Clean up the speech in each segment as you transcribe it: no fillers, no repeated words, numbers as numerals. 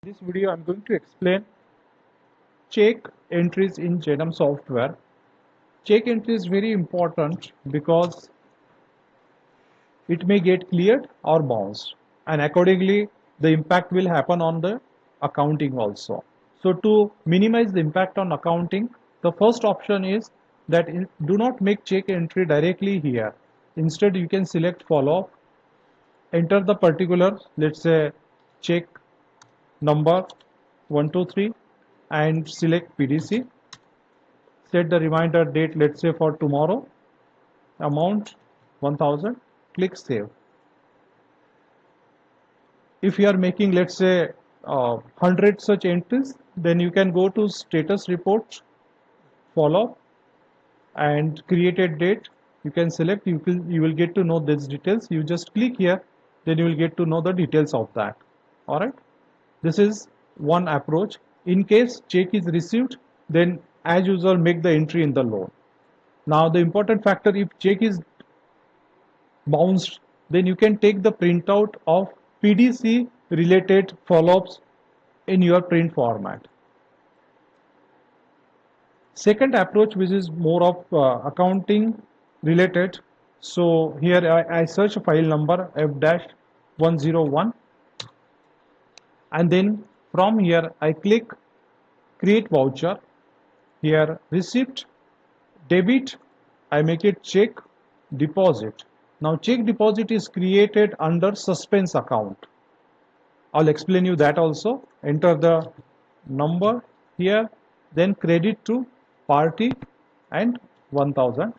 this video I'm going to explain check entries in Jainam Software. Check entry is very important because it may get cleared or bounced, and accordingly the impact will happen on the accounting also. So to minimize the impact on accounting, the first option is that do not make check entry directly here. Instead you can select follow, enter the particular, let's say check number 123 and select PDC. Set the reminder date, let's say for tomorrow, amount 1000, click save. If you are making, let's say 100 such entries, then you can go to status report, follow and created date. You can select, you will get to know these details. You just click here, then you will get to know the details of that. All right, this is one approach. In case check is received, then as usual make the entry in the loan. Now the important factor, if check is bounced, then you can take the printout of PDC related follow-ups in your print format. Second approach, which is more of accounting related. So here I search a file number F-101, and then from here I click create voucher. Here receipt, debit, I make it check deposit. Now check deposit is created under suspense account. I'll explain you that also. Enter the number here, then credit to party and 1000.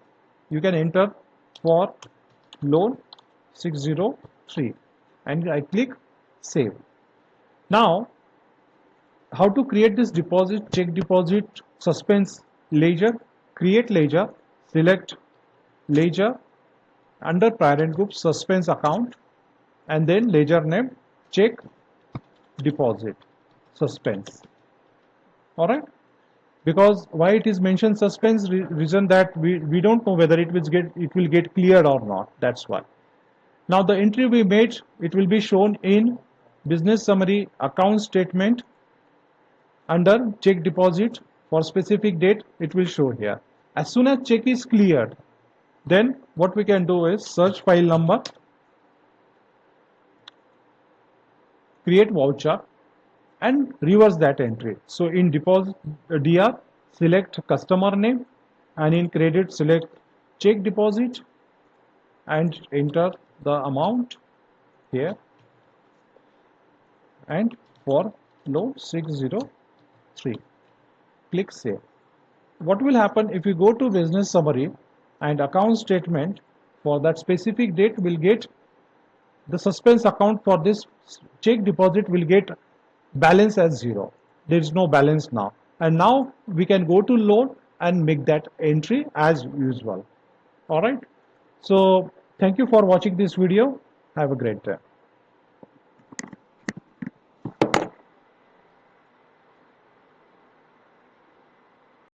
You can enter for loan 603 and I click save. Now how to create this deposit, check deposit, suspense ledger, create ledger, select ledger, under parent group suspense account, and then ledger name check deposit suspense. All right, because why it is mentioned suspense, reason that we don't know whether it will get cleared or not, that's why. Now the entry we made, it will be shown in business summary account statement under check deposit. For specific date it will show here. As soon as check is cleared, then what we can do is search file number, create voucher and reverse that entry. So in deposit DR select customer name, and in credit select check deposit and enter the amount here, and for loan 603 click save. What will happen if you go to business summary and account statement, for that specific date will get the suspense account for this check deposit will get balance as 0. There is no balance now, and now we can go to loan and make that entry as usual. All right, so thank you for watching this video. Have a great day.